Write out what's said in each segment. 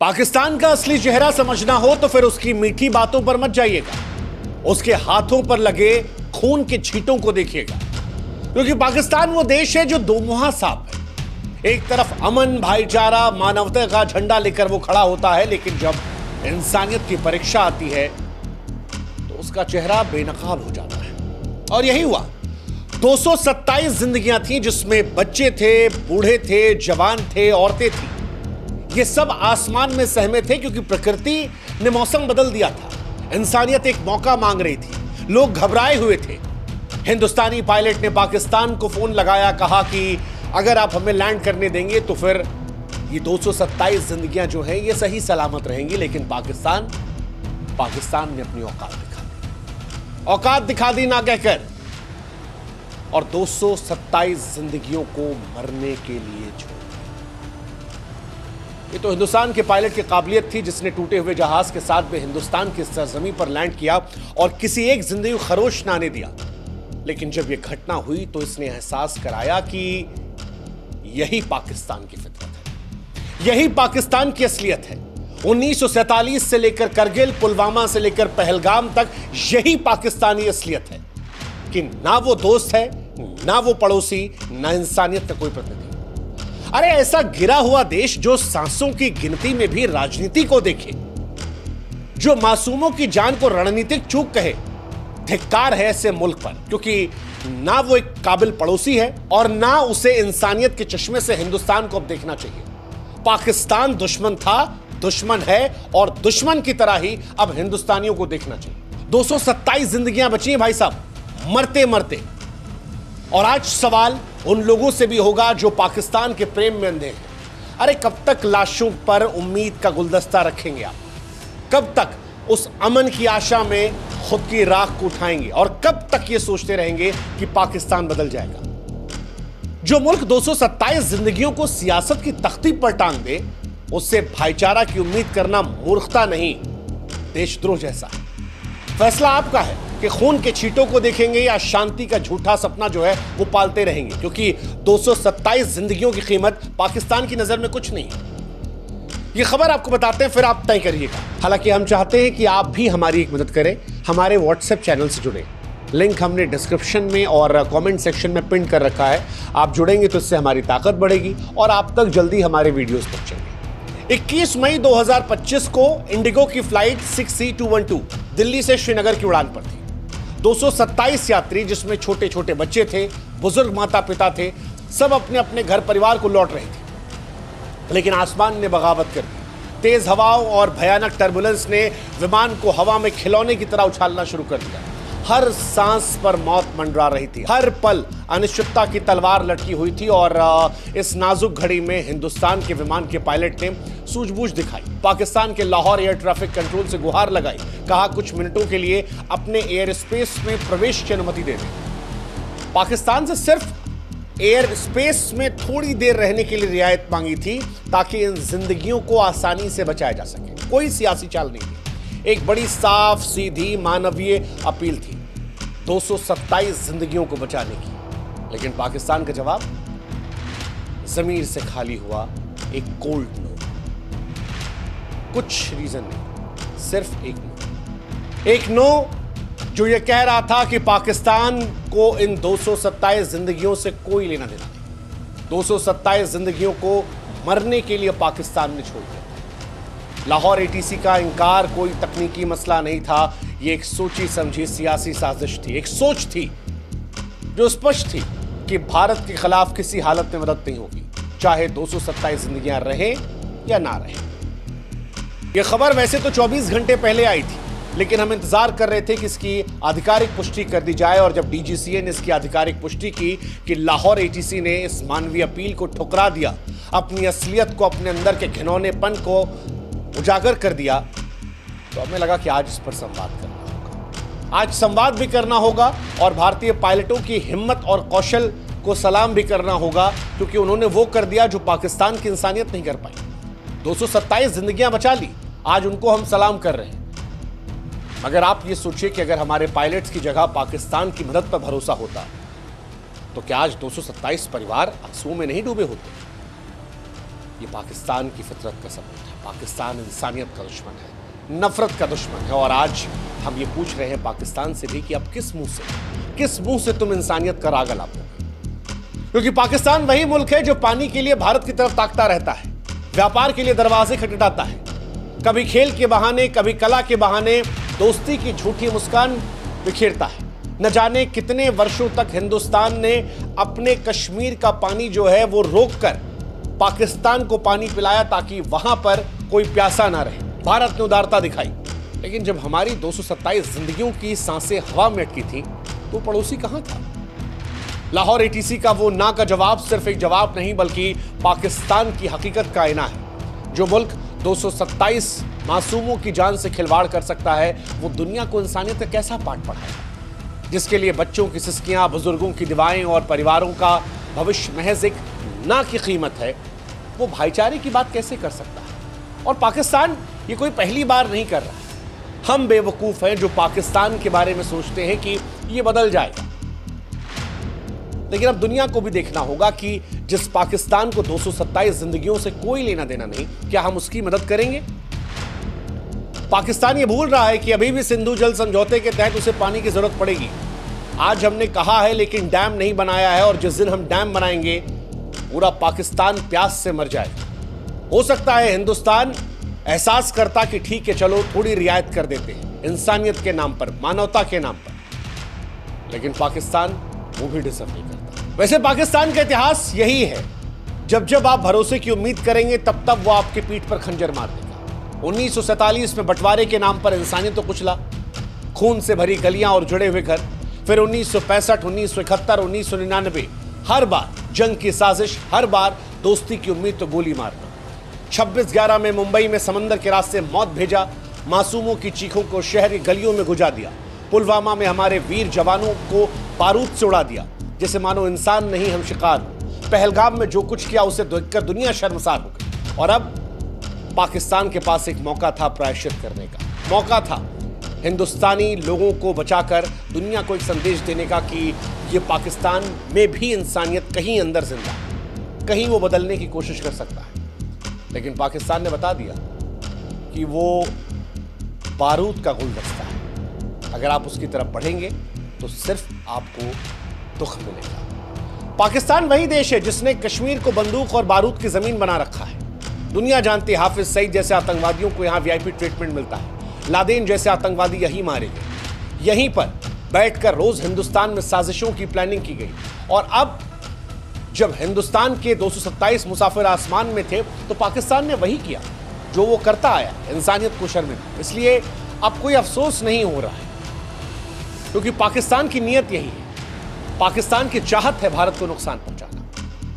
पाकिस्तान का असली चेहरा समझना हो तो फिर उसकी मीठी बातों पर मत जाइएगा, उसके हाथों पर लगे खून के छींटों को देखिएगा। क्योंकि पाकिस्तान वो देश है जो दोमुहा सांप है। एक तरफ अमन, भाईचारा, मानवता का झंडा लेकर वो खड़ा होता है, लेकिन जब इंसानियत की परीक्षा आती है तो उसका चेहरा बेनकाब हो जाता है। और यही हुआ। 227 जिंदगियां थी, जिसमें बच्चे थे, बूढ़े थे, जवान थे, औरतें थी। ये सब आसमान में सहमे थे क्योंकि प्रकृति ने मौसम बदल दिया था। इंसानियत एक मौका मांग रही थी, लोग घबराए हुए थे। हिंदुस्तानी पायलट ने पाकिस्तान को फोन लगाया, कहा कि अगर आप हमें लैंड करने देंगे तो फिर ये 227 जिंदगियां जो हैं ये सही सलामत रहेंगी। लेकिन पाकिस्तान ने अपनी औकात दिखा दी ना कहकर, और 227 जिंदगियों को मरने के लिए छोड़। ये तो हिंदुस्तान के पायलट की काबिलियत थी, जिसने टूटे हुए जहाज के साथ भी हिंदुस्तान की सरजमी पर लैंड किया और किसी एक जिंदगी को खरोश ना आने दिया। लेकिन जब यह घटना हुई तो इसने एहसास कराया कि यही पाकिस्तान की फितरत है, यही पाकिस्तान की असलियत है। 1947 से लेकर करगिल, पुलवामा से लेकर पहलगाम तक यही पाकिस्तानी असलियत है कि ना वो दोस्त है, ना वो पड़ोसी, ना इंसानियत का कोई प्रतिनिधि। अरे ऐसा गिरा हुआ देश जो सांसों की गिनती में भी राजनीति को देखे, जो मासूमों की जान को रणनीतिक चूक कहे, धिक्कार है ऐसे मुल्क पर। क्योंकि ना वो एक काबिल पड़ोसी है और ना उसे इंसानियत के चश्मे से हिंदुस्तान को अब देखना चाहिए। पाकिस्तान दुश्मन था, दुश्मन है, और दुश्मन की तरह ही अब हिंदुस्तानियों को देखना चाहिए। 227 जिंदगियां बची हैं भाई साहब, मरते मरते। और आज सवाल उन लोगों से भी होगा जो पाकिस्तान के प्रेम में अंधे हैं। अरे कब तक लाशों पर उम्मीद का गुलदस्ता रखेंगे आप? कब तक उस अमन की आशा में खुद की राख को उठाएंगे? और कब तक ये सोचते रहेंगे कि पाकिस्तान बदल जाएगा? जो मुल्क 227 जिंदगियों को सियासत की तख्ती पर टांग दे, उससे भाईचारा की उम्मीद करना मूर्खता नहीं, देशद्रोह जैसा है। फैसला आपका है कि खून के छींटों को देखेंगे या शांति का झूठा सपना जो है वो पालते रहेंगे। क्योंकि 227 जिंदगियों की कीमत पाकिस्तान की नजर में कुछ नहीं है। ये खबर आपको बताते हैं, फिर आप तय करिएगा। हालांकि हम चाहते हैं कि आप भी हमारी एक मदद करें, हमारे व्हाट्सएप चैनल से जुड़े। लिंक हमने डिस्क्रिप्शन में और कमेंट सेक्शन में पिन कर रखा है। आप जुड़ेंगे तो इससे हमारी ताकत बढ़ेगी और आप तक जल्दी हमारे वीडियोस पहुंचेंगे। 21 मई 2025 को इंडिगो की फ्लाइट 6C212 दिल्ली से श्रीनगर की उड़ान पर थी। 227 यात्री, जिसमें छोटे छोटे बच्चे थे, बुजुर्ग माता पिता थे, सब अपने अपने घर परिवार को लौट रहे थे। लेकिन आसमान ने बगावत कर दी। तेज हवाओं और भयानक टर्बुलेंस ने विमान को हवा में खिलौने की तरह उछालना शुरू कर दिया। हर सांस पर मौत मंडरा रही थी, हर पल अनिश्चितता की तलवार लटकी हुई थी। और इस नाजुक घड़ी में हिंदुस्तान के विमान के पायलट ने सूझबूझ दिखाई। पाकिस्तान के लाहौर एयर ट्रैफिक कंट्रोल से गुहार लगाई, कहा कुछ मिनटों के लिए अपने एयर स्पेस में प्रवेश की अनुमति दे दें। पाकिस्तान से सिर्फ एयर स्पेस में थोड़ी देर रहने के लिए रियायत मांगी थी, ताकि इन जिंदगियों को आसानी से बचाया जा सके। कोई सियासी चाल नहीं थी, एक बड़ी साफ सीधी मानवीय अपील थी, 227 जिंदगियों को बचाने की। लेकिन पाकिस्तान का जवाब जमीर से खाली हुआ एक कोल्ड नो। कुछ रीजन नहीं, सिर्फ एक नो जो यह कह रहा था कि पाकिस्तान को इन 227 जिंदगियों से कोई लेना देना नहीं। 227 जिंदगियों को मरने के लिए पाकिस्तान ने छोड़ दिया। लाहौर एटीसी का इंकार कोई तकनीकी मसला नहीं था, यह एक सोची समझी सियासी साजिश थी। एक सोच थी जो स्पष्ट थी कि भारत के खिलाफ किसी हालत में मदद नहीं होगी, चाहे 227 जिंदगियां रहें या ना रहें। यह खबर वैसे तो 24 घंटे पहले आई थी, लेकिन हम इंतजार कर रहे थे कि इसकी आधिकारिक पुष्टि कर दी जाए। और जब डीजीसीए ने इसकी आधिकारिक पुष्टि की कि लाहौर एटीसी ने इस मानवीय अपील को ठुकरा दिया, अपनी असलियत को, अपने अंदर के घिनौनेपन को उजागर कर दिया, तो हमें लगा कि आज इस पर संवाद करना होगा। आज संवाद भी करना होगा और भारतीय पायलटों की हिम्मत और कौशल को सलाम भी करना होगा, क्योंकि उन्होंने वो कर दिया जो पाकिस्तान की इंसानियत नहीं कर पाई। 227 जिंदगियां बचा ली, आज उनको हम सलाम कर रहे हैं। मगर आप ये सोचिए कि अगर हमारे पायलट्स की जगह पाकिस्तान की मदद पर भरोसा होता तो क्या आज 227 परिवार आंसुओं में नहीं डूबे होते? ये पाकिस्तान की फितरत का सबूत है। पाकिस्तान इंसानियत का दुश्मन है, नफरत का दुश्मन है। और आज हम ये पूछ रहे हैं पाकिस्तान से भी कि अब किस मुंह से तुम इंसानियत का राग अलापोगे? क्योंकि पाकिस्तान वही मुल्क है जो पानी के लिए भारत की तरफ ताकता रहता है, व्यापार के लिए दरवाजे खटखटाता है, कभी खेल के बहाने, कभी कला के बहाने दोस्ती की झूठी मुस्कान बिखेरता है। न जाने कितने वर्षों तक हिंदुस्तान ने अपने कश्मीर का पानी जो है वो रोककर पाकिस्तान को पानी पिलाया ताकि वहां पर कोई प्यासा ना रहे। भारत ने उदारता दिखाई, लेकिन जब हमारी 227 जिंदगियों की सांसें हवा में अटकी थी तो पड़ोसी कहां था? लाहौर एटीसी का वो ना का जवाब सिर्फ एक जवाब नहीं बल्कि पाकिस्तान की हकीकत का आईना है। जो मुल्क 227 मासूमों की जान से खिलवाड़ कर सकता है वो दुनिया को इंसानियत का कैसा पाठ पढ़ाएगा? जिसके लिए बच्चों की सिसकियां, बुजुर्गों की दुआएं और परिवारों का भविष्य महज एक ना की कीमत है, वो भाईचारे की बात कैसे कर सकता है? और पाकिस्तान ये कोई पहली बार नहीं कर रहा है। हम बेवकूफ हैं जो पाकिस्तान के बारे में सोचते हैं कि ये बदल जाएगा। लेकिन अब दुनिया को भी देखना होगा कि जिस पाकिस्तान को 227 जिंदगियों से कोई लेना देना नहीं, क्या हम उसकी मदद करेंगे? पाकिस्तान ये भूल रहा है कि अभी भी सिंधु जल समझौते के तहत उसे पानी की जरूरत पड़ेगी। आज हमने कहा है लेकिन डैम नहीं बनाया है, और जिस दिन हम डैम बनाएंगे पूरा पाकिस्तान प्यास से मर जाएगा। हो सकता है हिंदुस्तान एहसास करता कि ठीक है चलो थोड़ी रियायत कर देते हैं इंसानियत के नाम पर, मानवता के नाम पर, लेकिन पाकिस्तान वो भी डिजर्व नहीं करता। वैसे पाकिस्तान का इतिहास यही है, जब जब आप भरोसे की उम्मीद करेंगे तब तब वो आपके पीठ पर खंजर मार देगा। 1947 में बंटवारे के नाम पर इंसानियत तो कुचला, खून से भरी गलियां और जुड़े हुए घर। फिर 1965, 1971, 1999, हर बार जंग की साजिश, हर बार दोस्ती की उम्मीद तो गोली मारना। 26/11 में मुंबई में समंदर के रास्ते मौत भेजा, मासूमों की चीखों को शहर की गलियों में गुजा दिया। पुलवामा में हमारे वीर जवानों को बारूद से उड़ा दिया, जैसे मानो इंसान नहीं हम शिकार हो। पहलगाम में जो कुछ किया उसे देखकर दुनिया शर्मसार हो गई। और अब पाकिस्तान के पास एक मौका था प्रायश्चित करने का, मौका था हिंदुस्तानी लोगों को बचाकर दुनिया को एक संदेश देने का कि ये पाकिस्तान में भी इंसानियत कहीं अंदर जिंदा, कहीं वो बदलने की कोशिश कर सकता है। लेकिन पाकिस्तान ने बता दिया कि वो बारूद का गुलदस्ता है, अगर आप उसकी तरफ बढ़ेंगे तो सिर्फ आपको दुख मिलेगा। पाकिस्तान वही देश है जिसने कश्मीर को बंदूक और बारूद की जमीन बना रखा है। दुनिया जानती है हाफिज सईद जैसे आतंकवादियों को यहां वीआईपी ट्रीटमेंट मिलता है, लादेन जैसे आतंकवादी यहीं मारे गए, यहीं पर बैठकर रोज हिंदुस्तान में साजिशों की प्लानिंग की गई। और अब जब हिंदुस्तान के 227 मुसाफिर आसमान में थे तो पाकिस्तान ने वही किया जो वो करता आया, इंसानियत को शर्मिंदा। इसलिए अब कोई अफसोस नहीं हो रहा है, क्योंकि पाकिस्तान की नीयत यही है, पाकिस्तान की चाहत है भारत को नुकसान पहुंचाना।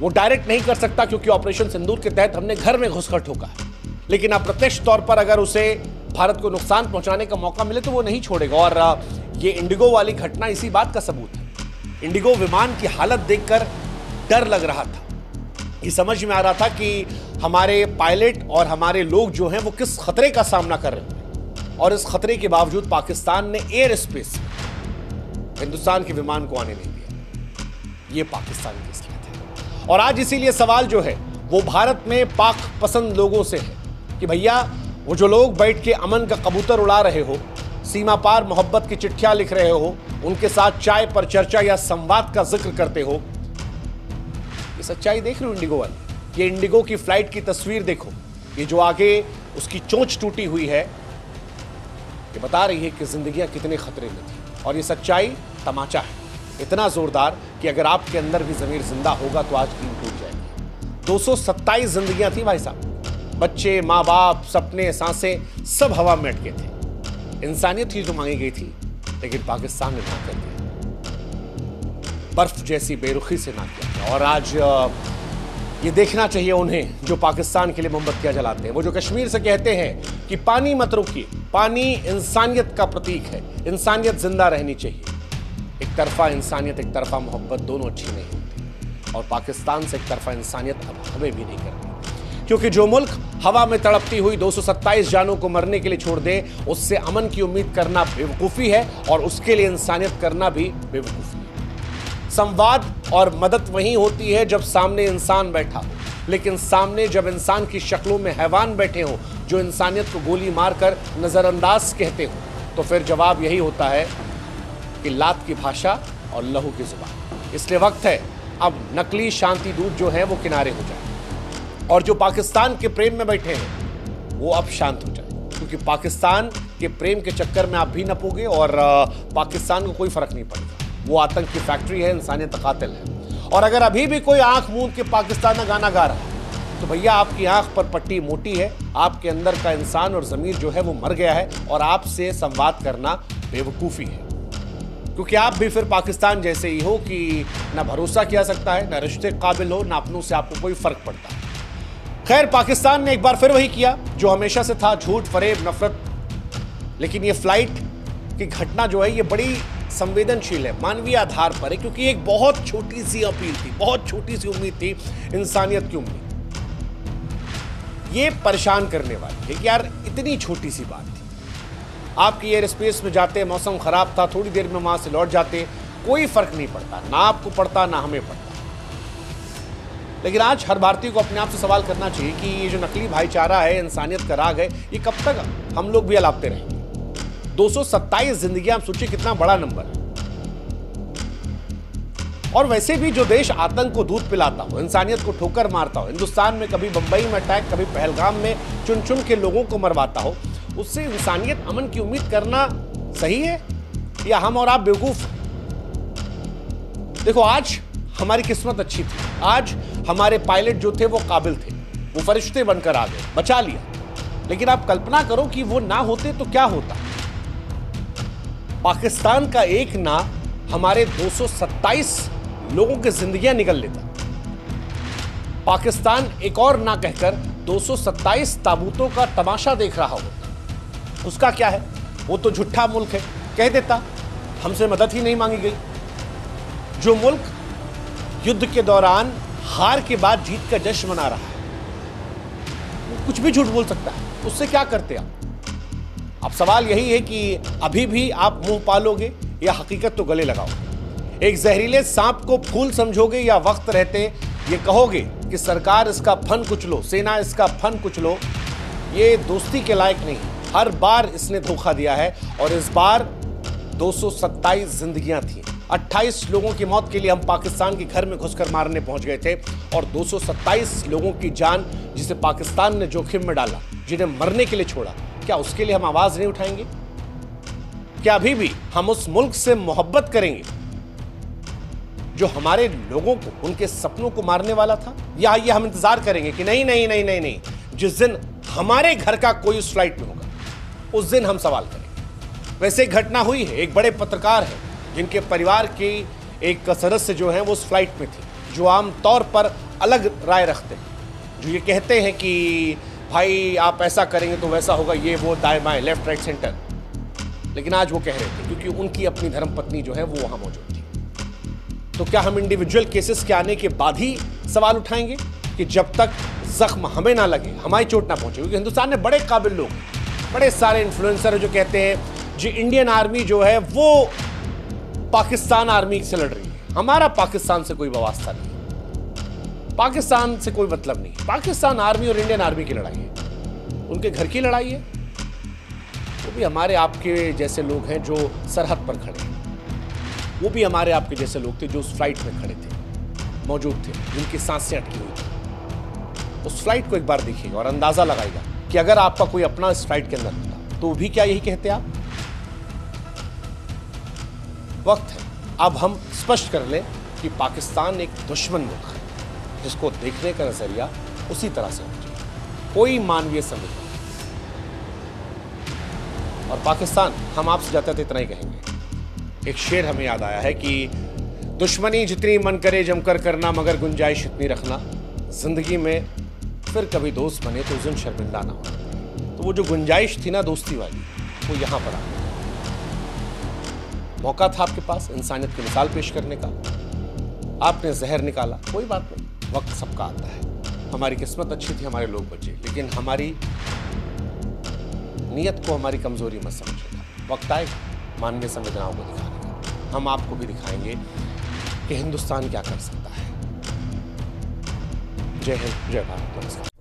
वो डायरेक्ट नहीं कर सकता क्योंकि ऑपरेशन सिंदूर के तहत हमने घर में घुसकर ठोका है, लेकिन अप्रत्यक्ष तौर पर अगर उसे भारत को नुकसान पहुंचाने का मौका मिले तो वो नहीं छोड़ेगा। और ये इंडिगो वाली घटना इसी बात का सबूत है। इंडिगो विमान की हालत देखकर डर लग रहा था, ये समझ में आ रहा था कि हमारे पायलट और हमारे लोग जो हैं वो किस खतरे का सामना कर रहे हैं। और इस खतरे के बावजूद पाकिस्तान ने एयर स्पेस हिंदुस्तान के विमान को आने नहीं दिया। ये पाकिस्तान की असलियत है। और आज इसीलिए सवाल जो है वो भारत में पाक पसंद लोगों से है कि भैया वो जो लोग बैठ के अमन का कबूतर उड़ा रहे हो, सीमा पार मोहब्बत की चिट्ठियां लिख रहे हो, उनके साथ चाय पर चर्चा या संवाद का जिक्र करते हो, ये सच्चाई देख रहे हो इंडिगो वाली। ये इंडिगो की फ्लाइट की तस्वीर देखो, ये जो आगे उसकी चोंच टूटी हुई है, ये बता रही है कि जिंदगियां कितने खतरे में थी। और ये सच्चाई तमाचा है, इतना जोरदार कि अगर आपके अंदर भी जमीर जिंदा होगा तो आज नींद टूट जाएगी। 227 जिंदगियां थी भाई साहब, बच्चे, माँ बाप, सपने, सांसें सब हवा में अटके थे। इंसानियत ही जो मांगी गई थी, लेकिन पाकिस्तान ने ना कर दिया, बर्फ जैसी बेरुखी से ना किया। और आज ये देखना चाहिए उन्हें जो पाकिस्तान के लिए मोमबत्तियां जलाते हैं, वो जो कश्मीर से कहते हैं कि पानी मत रोकिए, पानी इंसानियत का प्रतीक है, इंसानियत जिंदा रहनी चाहिए। एक तरफा इंसानियत, एक तरफा मोहब्बत दोनों अच्छी नहीं होती, और पाकिस्तान से एक तरफा इंसानियत अब हमें भी नहीं करनी, क्योंकि जो मुल्क हवा में तड़पती हुई 227 जानों को मरने के लिए छोड़ दे, उससे अमन की उम्मीद करना बेवकूफ़ी है, और उसके लिए इंसानियत करना भी बेवकूफ़ी है। संवाद और मदद वहीं होती है जब सामने इंसान बैठा हो, लेकिन सामने जब इंसान की शक्लों में हैवान बैठे हों जो इंसानियत को गोली मारकर नजरअंदाज कहते हो, तो फिर जवाब यही होता है कि लात की भाषा और लहू की जुबान। इसलिए वक्त है अब नकली शांति दूत जो है वो किनारे हो जाए और जो पाकिस्तान के प्रेम में बैठे हैं वो अब शांत हो जाए, क्योंकि पाकिस्तान के प्रेम के चक्कर में आप भी नपोगे और पाकिस्तान को कोई फर्क नहीं पड़ेगा। वो आतंक की फैक्ट्री है, इंसानियत का कातिल है। और अगर अभी भी कोई आंख मूंद के पाकिस्तान का गाना गा रहा है तो भैया आपकी आंख पर पट्टी मोटी है, आपके अंदर का इंसान और जमीर जो है वो मर गया है और आपसे संवाद करना बेवकूफ़ी है, क्योंकि आप भी फिर पाकिस्तान जैसे ही हो कि ना भरोसा किया सकता है, ना रिश्ते काबिल हो, ना अपनों से आपको कोई फर्क पड़ता है। खैर, पाकिस्तान ने एक बार फिर वही किया जो हमेशा से था, झूठ, फरेब, नफरत। लेकिन ये फ्लाइट की घटना जो है ये बड़ी संवेदनशील है, मानवीय आधार पर है, क्योंकि एक बहुत छोटी सी अपील थी, बहुत छोटी सी उम्मीद थी, इंसानियत की उम्मीद। ये परेशान करने वाली है कि यार इतनी छोटी सी बात थी, आपकी एयर स्पेस में जाते, मौसम खराब था, थोड़ी देर में वहां से लौट जाते, कोई फर्क नहीं पड़ता, ना आपको पड़ता ना हमें पड़ता। लेकिन आज हर भारतीय को अपने आप से सवाल करना चाहिए कि ये जो नकली भाईचारा है, इंसानियत का राग है, ये कब तक हम लोग भी अलापते रहेंगे। 227 जिंदगियां, आप सोचिए कितना बड़ा नंबर है। और वैसे भी जो देश आतंक को दूध पिलाता हो, इंसानियत को ठोकर मारता हो, हिंदुस्तान में कभी बंबई में अटैक, कभी पहलगाम में चुन चुन के लोगों को मरवाता हो, उससे इंसानियत, अमन की उम्मीद करना सही है या हम और आप बेवकूफ? देखो, आज हमारी किस्मत अच्छी थी, आज हमारे पायलट जो थे वो काबिल थे, वो फरिश्ते बनकर आ गए, बचा लिया। लेकिन आप कल्पना करो कि वो ना होते तो क्या होता। पाकिस्तान का एक ना हमारे 227 लोगों की जिंदगियां निकल लेता। पाकिस्तान एक और ना कहकर 227 ताबूतों का तमाशा देख रहा होता। उसका क्या है, वो तो झूठा मुल्क है, कह देता हमसे मदद ही नहीं मांगी गई। जो मुल्क युद्ध के दौरान हार के बाद जीत का जश्न मना रहा है, वो कुछ भी झूठ बोल सकता है, उससे क्या करते आप? अब सवाल यही है कि अभी भी आप मुंह पालोगे या हकीकत तो गले लगाओगे? एक जहरीले सांप को फूल समझोगे या वक्त रहते ये कहोगे कि सरकार इसका फन कुचलो, सेना इसका फन कुचलो? ये दोस्ती के लायक नहीं। हर बार इसने धोखा दिया है और इस बार 227 जिंदगियां थी। 28 लोगों की मौत के लिए हम पाकिस्तान के घर में घुसकर मारने पहुंच गए थे और 227 लोगों की जान जिसे पाकिस्तान ने जोखिम में डाला, जिन्हें मरने के लिए छोड़ा, क्या उसके लिए हम आवाज नहीं उठाएंगे? क्या अभी भी हम उस मुल्क से मोहब्बत करेंगे जो हमारे लोगों को, उनके सपनों को मारने वाला था? या ये हम इंतजार करेंगे कि नहीं नहीं नहीं नहीं नहीं, जिस दिन हमारे घर का कोई उस फ्लाइट में होगा उस दिन हम सवाल करेंगे? वैसे एक घटना हुई है, एक बड़े पत्रकार हैं जिनके परिवार की एक सदस्य जो है वो उस फ्लाइट में थी, जो आम तौर पर अलग राय रखते हैं, जो ये कहते हैं कि भाई आप ऐसा करेंगे तो वैसा होगा, ये वो, दाएं बाएं, लेफ्ट राइट सेंटर। लेकिन आज वो कह रहे थे क्योंकि उनकी अपनी धर्मपत्नी जो है वो वहां मौजूद थी। तो क्या हम इंडिविजुअल केसेस के आने के बाद ही सवाल उठाएंगे कि जब तक जख्म हमें ना लगे, हमारी चोट ना पहुंचे? क्योंकि हिंदुस्तान में बड़े काबिल लोग, बड़े सारे इन्फ्लुएंसर है जो कहते हैं जी इंडियन आर्मी जो है वो पाकिस्तान आर्मी से लड़ रही है। हमारा पाकिस्तान से कोई वास्ता नहीं, पाकिस्तान से कोई मतलब नहीं। पाकिस्तान आर्मी और इंडियन आर्मी की लड़ाई है, उनके घर की लड़ाई है। वो भी हमारे आपके जैसे लोग हैं जो सरहद पर खड़े हैं, वो भी हमारे आपके जैसे लोग थे जो उस फ्लाइट में खड़े थे, मौजूद थे, जिनकी सांसें अटकी हुई थी। उस फ्लाइट को एक बार देखिएगा और अंदाजा लगाएगा कि अगर आपका कोई अपना इस फ्लाइट के अंदर होता तो भी क्या यही कहते आप? वक्त है अब हम स्पष्ट कर लें कि पाकिस्तान एक दुश्मन मुल्क है, जिसको देखने का नजरिया उसी तरह से होना चाहिए, कोई मानवीय संवेदना। और पाकिस्तान, हम आपसे जाते थे इतना ही कहेंगे। एक शेर हमें याद आया है कि दुश्मनी जितनी मन करे जमकर करना, मगर गुंजाइश इतनी रखना, जिंदगी में फिर कभी दोस्त बने तो उस दिन शर्मिंदा ना हो। तो वो जो गुंजाइश थी ना दोस्ती वाली, वो यहां पर आ गई। मौका था आपके पास इंसानियत की मिसाल पेश करने का, आपने जहर निकाला, कोई बात नहीं, वक्त सबका आता है। हमारी किस्मत अच्छी थी, हमारे लोग बचे, लेकिन हमारी नीयत को हमारी कमजोरी मत समझिएगा। वक्त आएगा मानवीय संवेदनाओं को दिखाने का, हम आपको भी दिखाएंगे कि हिंदुस्तान क्या कर सकता है। जय हिंद, जय भारत, नमस्कार।